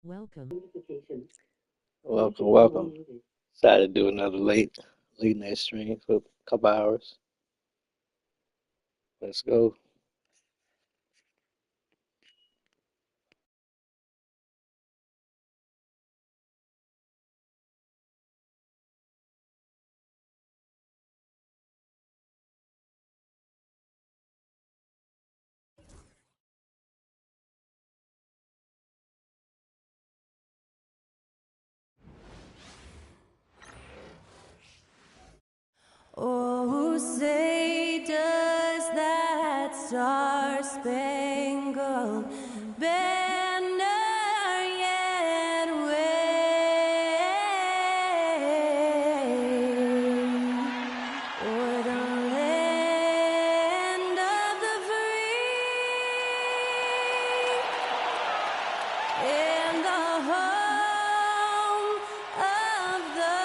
Welcome. Welcome, welcome. Decided to do another late night stream for a couple hours. Let's go. Oh, say does that star-spangled banner yet wave o'er the land of the free and the home of the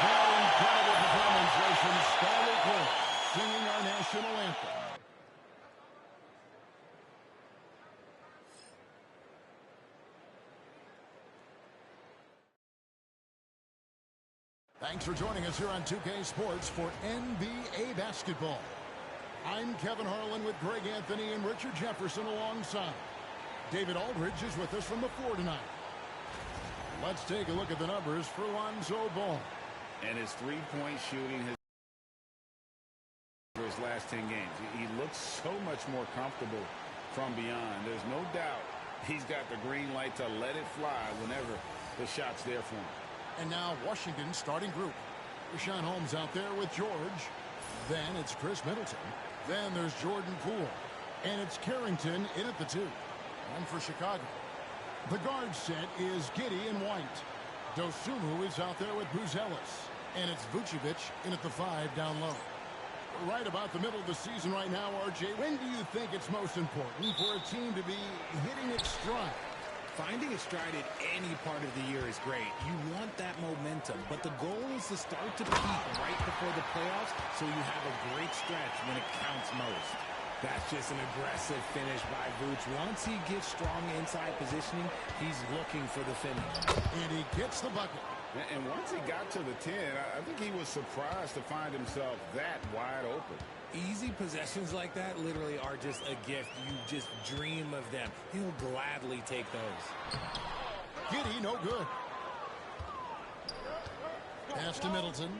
Very incredible performance from Scarlet Court, singing our national anthem. Thanks for joining us here on 2K Sports for NBA basketball. I'm Kevin Harlan with Greg Anthony and Richard Jefferson alongside. David Aldridge is with us from the floor tonight. Let's take a look at the numbers for Lonzo Ball. And his three-point shooting for his last 10 games. He looks so much more comfortable from beyond. There's no doubt he's got the green light to let it fly whenever the shot's there for him. And now Washington's starting group. Rashawn Holmes out there with George. Then it's Chris Middleton. Then there's Jordan Poole. And it's Carrington in at the 2. And for Chicago, the guard set is Giddey and White. Dosunmu is out there with Buzelis. And it's Vucevic in at the 5 down low. We're right about the middle of the season right now, RJ. When do you think it's most important for a team to be hitting its stride? Finding a stride at any part of the year is great. You want that momentum, but the goal is to start to peak right before the playoffs so you have a great stretch when it counts most. That's just an aggressive finish by Vooch. Once he gets strong inside positioning, he's looking for the finish. And he gets the bucket. And once he got to the 10, I think he was surprised to find himself that wide open. Easy possessions like that literally are just a gift. You just dream of them. He'll gladly take those. Giddey, no good. Pass to Middleton.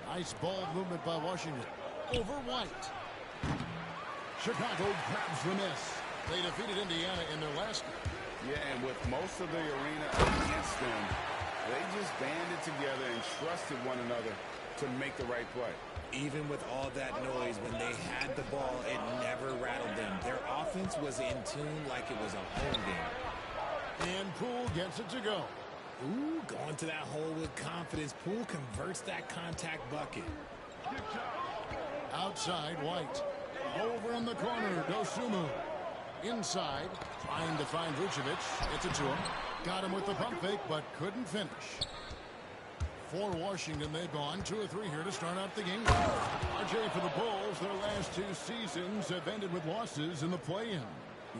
Nice ball movement by Washington. Over White. Chicago grabs the miss. They defeated Indiana in their last game. Yeah, and with most of the arena against them, they just banded together and trusted one another to make the right play. Even with all that noise, when they had the ball, it never rattled them. Their offense was in tune like it was a home game. And Poole gets it to go. Ooh, going to that hole with confidence. Poole converts that contact bucket. Outside, White. Over in the corner, Dosunmu. Inside, trying to find Vucevic. Gets it to him. Got him with the pump fake, but couldn't finish. For Washington, they've gone 2 or 3 here to start out the game. RJ, for the Bulls, their last 2 seasons have ended with losses in the play-in.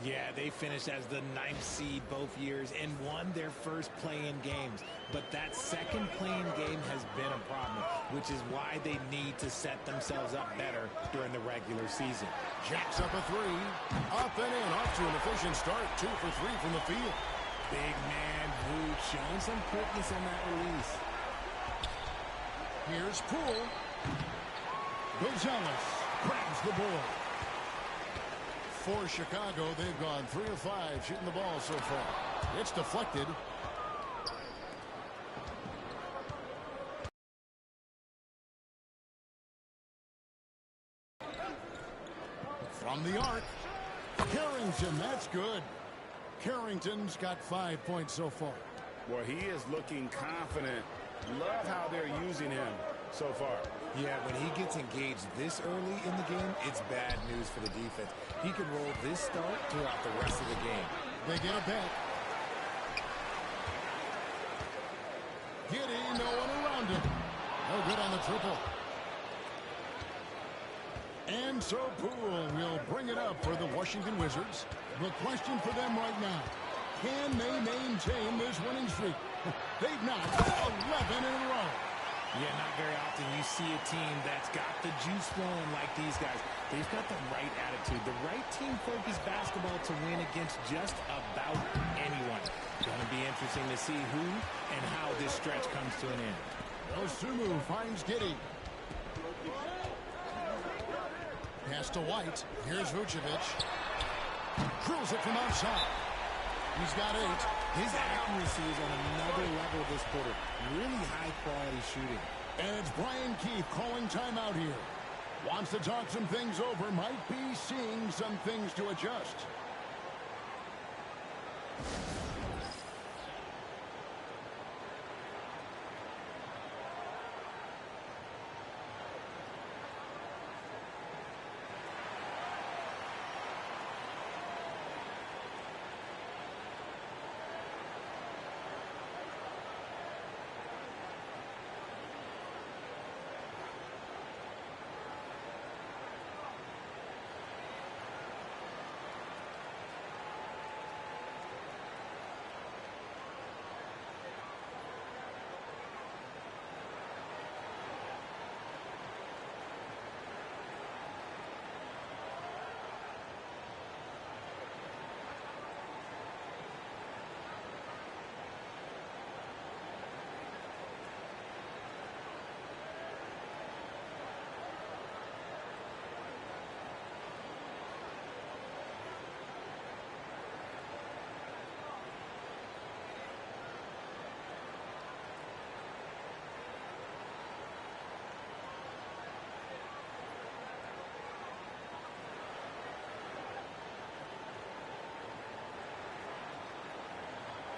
Yeah, they finished as the 9th seed both years and won their first play-in games. But that second play-in game has been a problem, which is why they need to set themselves up better during the regular season. Jacks up a 3. Up and in. Off to an efficient start. 2 for 3 from the field. Big man Vooch showing some quickness on that release. Here's Poole. Buzelis grabs the board. For Chicago, they've gone 3 of 5 shooting the ball so far. It's deflected. From the arc, Carrington, that's good. Carrington's got 5 points so far. Well, he is looking confident. Love how they're using him so far. Yeah, when he gets engaged this early in the game, it's bad news for the defense. He could roll this start throughout the rest of the game. They get it back. Giddey, no one around him. No good on the triple. And so Poole will bring it up for the Washington Wizards. The question for them right now, can they maintain this winning streak? They've knocked 11 in a row. Yeah, not very often you see a team that's got the juice flowing like these guys. They've got the right attitude, the right team-focused basketball to win against just about anyone. Going to be interesting to see who and how this stretch comes to an end. Dosunmu finds Giddey. Pass to White. Here's Vucevic. Drills it from outside. He's got 8. His accuracy is on another level this quarter. Really high-quality shooting. And it's Brian Keefe calling timeout here. Wants to talk some things over. Might be seeing some things to adjust.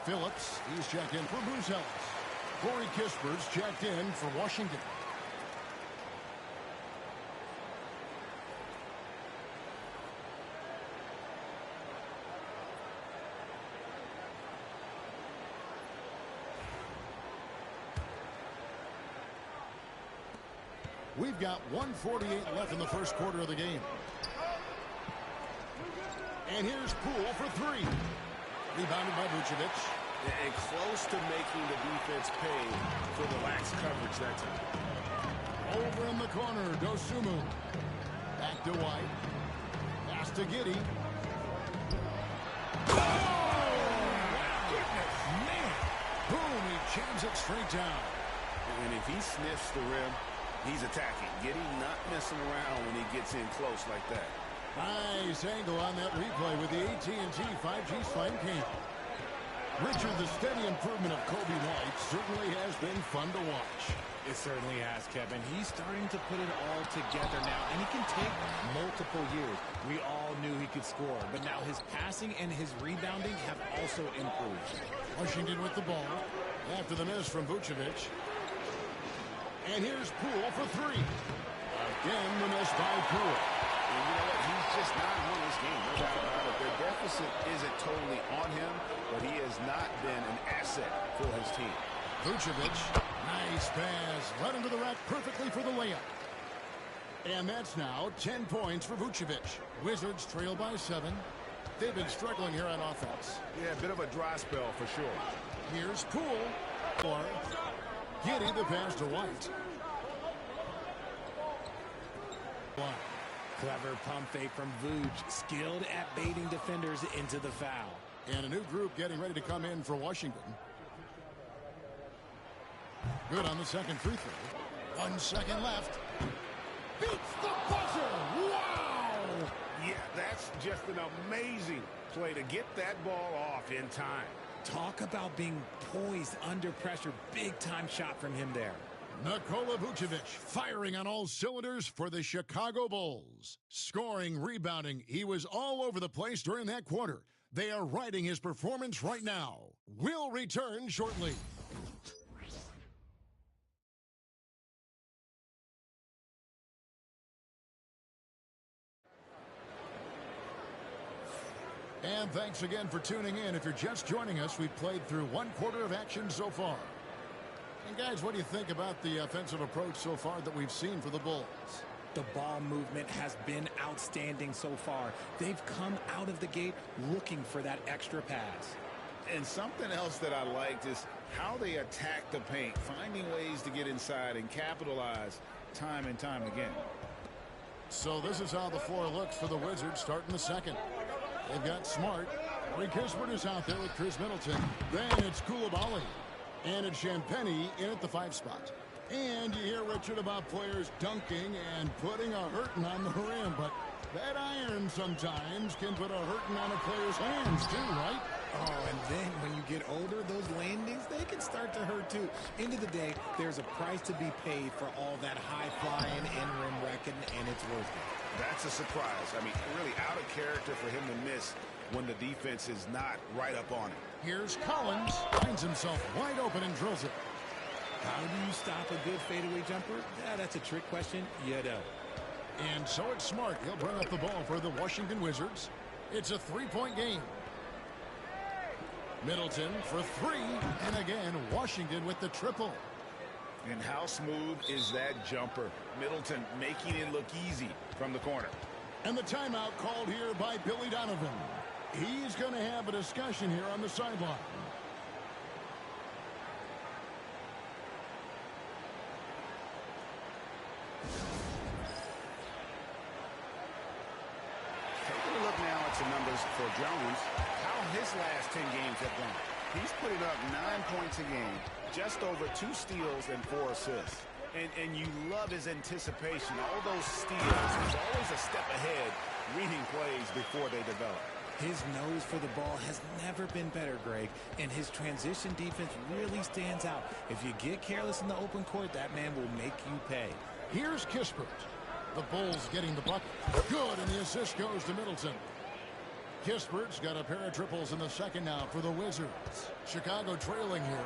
Phillips, he's checked in for Bruce Ellis. Corey Kisper's checked in for Washington. We've got 1:48 left in the first quarter of the game. And here's Poole for 3. Rebounded by Vucevic. And close to making the defense pay for the lax coverage that time. Over in the corner, Dosunmu. Back to White. Pass to Giddey. Oh, my goodness. Man. Boom, he jams it straight down. And if he sniffs the rim, he's attacking. Giddey not messing around when he gets in close like that. Nice angle on that replay with the AT&T 5G Slam Cam. Richard, the steady improvement of Kobe White certainly has been fun to watch. It certainly has, Kevin. He's starting to put it all together now, and he can take multiple years. We all knew he could score, but now his passing and his rebounding have also improved. Washington with the ball after the miss from Vucevic. And here's Poole for 3. Again, the miss by Poole. And you know what? He's just not won this game. No doubt about it. Their deficit isn't totally on him, but he has not been an asset for his team. Vucevic, nice pass. Right into the rack perfectly for the layup. And that's now 10 points for Vucevic. Wizards trail by 7. They've been struggling here on offense. Yeah, a bit of a dry spell for sure. Here's Poole. Or Giddey the pass to White. Clever pump fake from Vooch, skilled at baiting defenders into the foul. And a new group getting ready to come in for Washington. Good on the second free throw. 1 second left. Beats the buzzer. Wow! Yeah, that's just an amazing play to get that ball off in time. Talk about being poised under pressure. Big time shot from him there. Nikola Vucevic firing on all cylinders for the Chicago Bulls. Scoring, rebounding, he was all over the place during that quarter. They are riding his performance right now. We'll return shortly. And thanks again for tuning in. If you're just joining us, we've played through 1 quarter of action so far. And guys, what do you think about the offensive approach so far that we've seen for the Bulls? The ball movement has been outstanding so far. They've come out of the gate looking for that extra pass. And something else that I liked is how they attack the paint, finding ways to get inside and capitalize time and time again. So this is how the floor looks for the Wizards starting the second. They've got Smart. Ray Kispert is out there with Chris Middleton. Then it's Koulibaly. And it's Champagnie in at the 5 spot. And you hear, Richard, about players dunking and putting a hurting on the rim. But that iron sometimes can put a hurting on a player's hands too, right? Oh, and then when you get older, those landings, they can start to hurt too. End of the day, there's a price to be paid for all that high-flying and rim wrecking, and it's worth it. That's a surprise. I mean, really out of character for him to miss when the defense is not right up on him. Here's Collins. Finds himself wide open and drills it. How do you stop a good fadeaway jumper? Yeah, that's a trick question. You don't. And so it's Smart. He'll bring up the ball for the Washington Wizards. It's a 3-point game. Middleton for 3. And again, Washington with the triple. And how smooth is that jumper? Middleton making it look easy from the corner. And the timeout called here by Billy Donovan. He's going to have a discussion here on the sideline. Take a look now at some numbers for Jones. How his last 10 games have gone. He's putting up 9 points a game, just over 2 steals and 4 assists. And you love his anticipation. All those steals, he's always a step ahead, reading plays before they develop. His nose for the ball has never been better, Greg, and his transition defense really stands out. If you get careless in the open court, that man will make you pay. Here's Kispert. The Bulls getting the bucket. Good, and the assist goes to Middleton. Kispert's got a pair of triples in the second now for the Wizards. Chicago trailing here.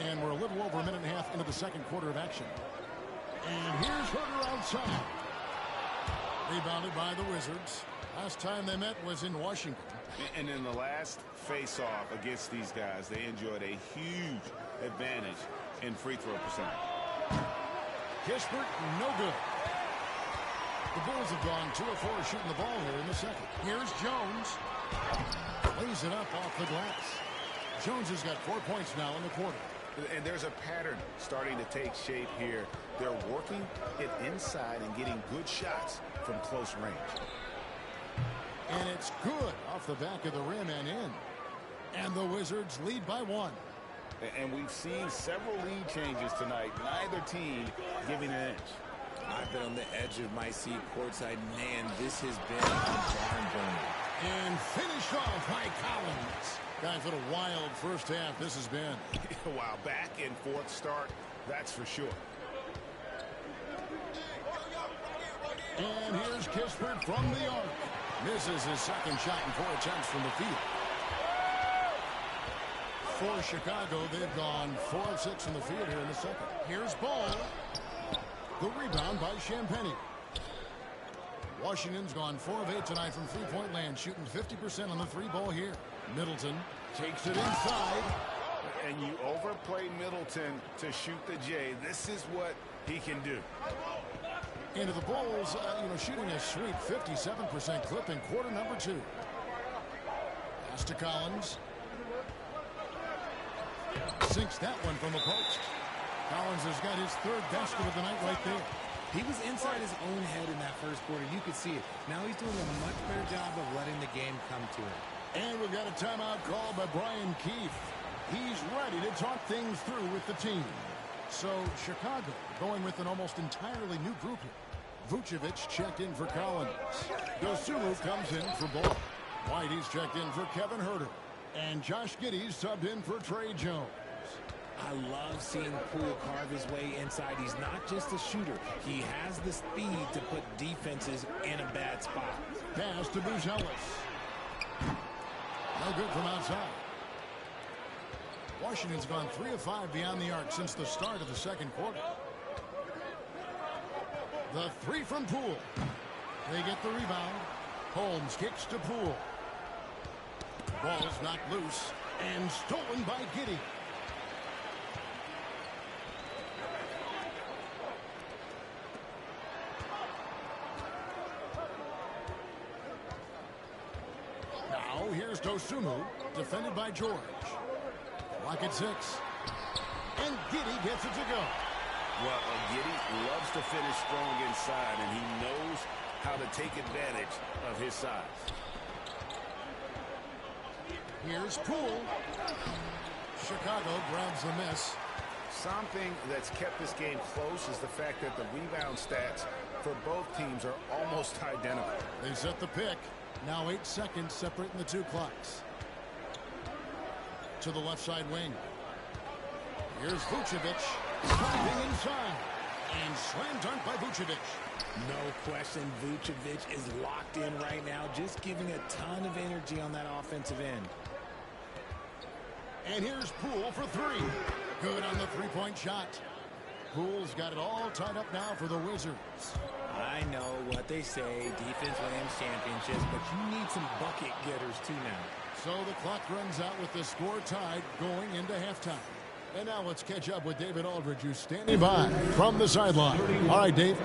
And we're a little over a minute and a half into the second quarter of action. And here's Huerter outside. Rebounded by the Wizards. Last time they met was in Washington. And in the last face-off against these guys, they enjoyed a huge advantage in free throw percentage. Kispert, no good. The Bulls have gone 2 of 4 shooting the ball here in the second. Here's Jones. Lays it up off the glass. Jones has got 4 points now in the quarter. And there's a pattern starting to take shape here. They're working it inside and getting good shots from close range. And it's good off the back of the rim and in. And the Wizards lead by 1. And we've seen several lead changes tonight. Neither team giving an inch. I've been on the edge of my seat courtside. Man, this has been a barn burner. And finished off by Collins. Guys, what a wild first half this has been. Wow, back and forth start, that's for sure. And here's Kispert from the arc. Misses his second shot in 4 attempts from the field. For Chicago, they've gone 4 of 6 from the field here in the second. Here's Ball. The rebound by Champagnie. Washington's gone 4 of 8 tonight from three-point land, shooting 50% on the 3-ball here. Middleton takes it inside. And you overplay Middleton to shoot the J. This is what he can do. Into the Bulls, shooting a sweet 57% clip in quarter number 2. Pass to Collins. Sinks that one from the post. Collins has got his 3rd basket of the night right there. He was inside his own head in that first quarter. You could see it. Now he's doing a much better job of letting the game come to him. And we've got a timeout called by Brian Keefe. He's ready to talk things through with the team. So Chicago going with an almost entirely new group here. Vucevic checked in for Collins. Dosunmu comes in for Ball. Whitey's checked in for Kevin Huerter. And Josh Giddey's subbed in for Trey Jones. I love seeing Poole carve his way inside. He's not just a shooter. He has the speed to put defenses in a bad spot. Pass to Buzelis. No good from outside. Washington's gone 3 of 5 beyond the arc since the start of the second quarter. The 3 from Poole. They get the rebound. Holmes kicks to Poole. Ball's knocked loose and stolen by Giddey. Dosunmu, defended by George. Clock at 6. And Giddey gets it to go. Well, Giddey loves to finish strong inside, and he knows how to take advantage of his size. Here's Poole. Chicago grabs the miss. Something that's kept this game close is the fact that the rebound stats for both teams are almost identical. They set the pick. Now 8 seconds separating the two clocks. To the left side wing. Here's Vucevic. Driving inside. And slam dunk by Vucevic. No question, Vucevic is locked in right now, just giving a ton of energy on that offensive end. And here's Poole for 3. Good on the three-point shot. Poole's got it all tied up now for the Wizards. I know what they say, defense wins championships, but you need some bucket getters too now. So the clock runs out with the score tied going into halftime. And now let's catch up with David Aldridge, who's standing by from the sideline. All right, Dave.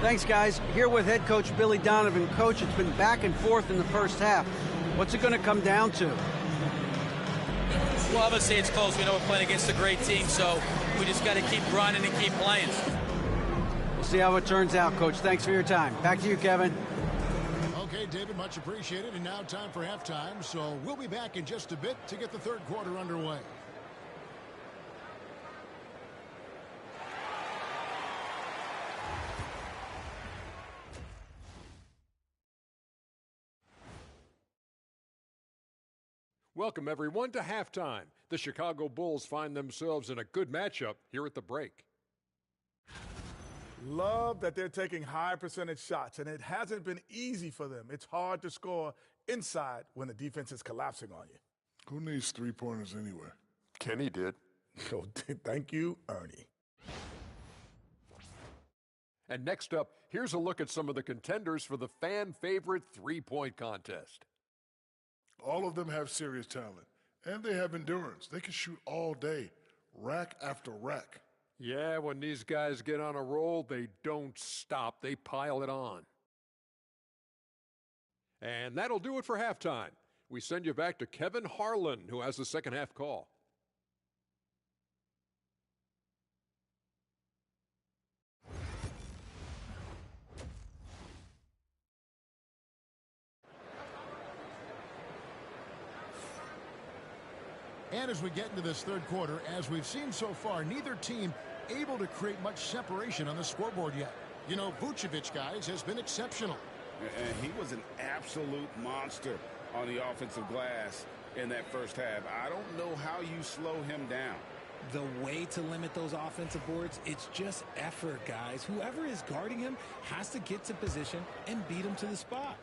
Thanks, guys. Here with head coach Billy Donovan. Coach, it's been back and forth in the first half. What's it going to come down to? Well, obviously it's close. We know we're playing against a great team, so we just got to keep grinding and keep playing. We'll see how it turns out, Coach. Thanks for your time. Back to you, Kevin. Okay, David, much appreciated. And now time for halftime, so we'll be back in just a bit to get the third quarter underway. Welcome, everyone, to halftime. The Chicago Bulls find themselves in a good matchup here at the break. Love that they're taking high percentage shots, and it hasn't been easy for them. It's hard to score inside when the defense is collapsing on you. Who needs three-pointers anyway? Kenny did. So thank you, Ernie. And next up, here's a look at some of the contenders for the fan-favorite three-point contest. All of them have serious talent, and they have endurance. They can shoot all day, rack after rack. Yeah, when these guys get on a roll, they don't stop. They pile it on. And that'll do it for halftime. We send you back to Kevin Harlan, who has the second half call. And as we get into this third quarter, as we've seen so far, neither team able to create much separation on the scoreboard yet. You know, Vucevic, guys, has been exceptional. And he was an absolute monster on the offensive glass in that first half. I don't know how you slow him down. The way to limit those offensive boards, it's just effort, guys. Whoever is guarding him has to get to position and beat him to the spot.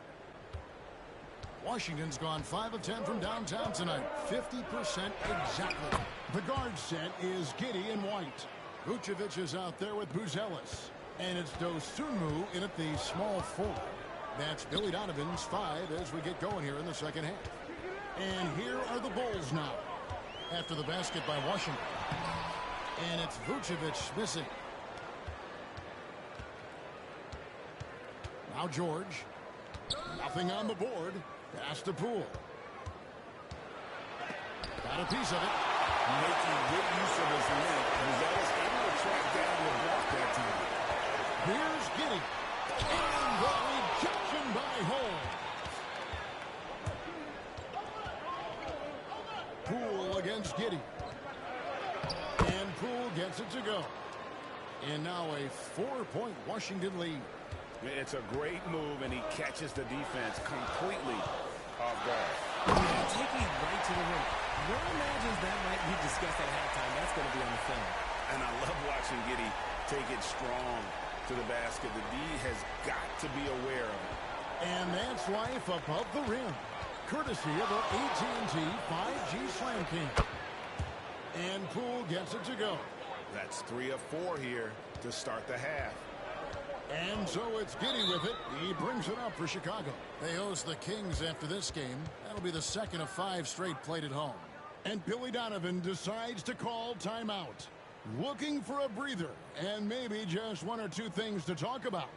Washington's gone 5 of 10 from downtown tonight. 50% exactly. The guard set is Giddey and White. Vucevic is out there with Buzelis. And it's Dosunmu in at the small forward. That's Billy Donovan's 5 as we get going here in the second half. And here are the Bulls now. After the basket by Washington. And it's Vucevic missing. Now George. Nothing on the board. Pass to Poole. Got a piece of it. Making good use of his length. Buzelis able to track down the block that time. Here's Giddey. And the rejection by Holmes. Poole against Giddey. And Poole gets it to go. And now a 4-point Washington lead. It's a great move, and he catches the defense completely off guard. Taking it right to the rim. One imagines that might be discussed at halftime. That's going to be on the film. And I love watching Giddey take it strong to the basket. The D has got to be aware of it. And that's life above the rim. Courtesy of the AT&T 5G Slam King. And Poole gets it to go. That's 3 of 4 here to start the half. And so it's Giddey with it. He brings it up for Chicago. They host the Kings after this game. That'll be the second of 5 straight played at home. And Billy Donovan decides to call timeout. Looking for a breather and maybe just 1 or 2 things to talk about.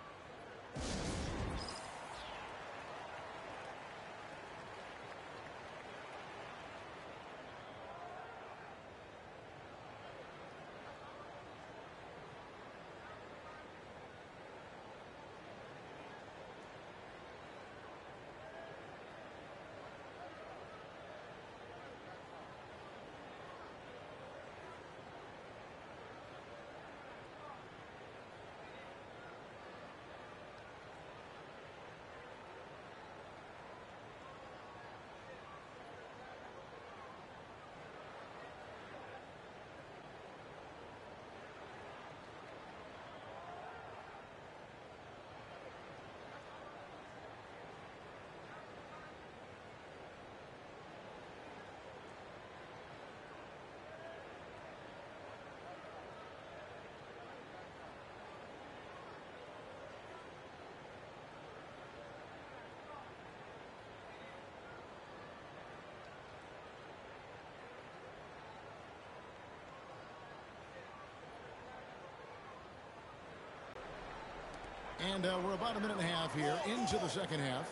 And we're about a minute and a half here into the second half.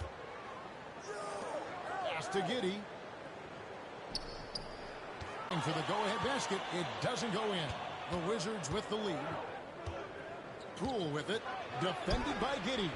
Pass to Giddey. And for the go-ahead basket, it doesn't go in. The Wizards with the lead. Poole with it. Defended by Giddey.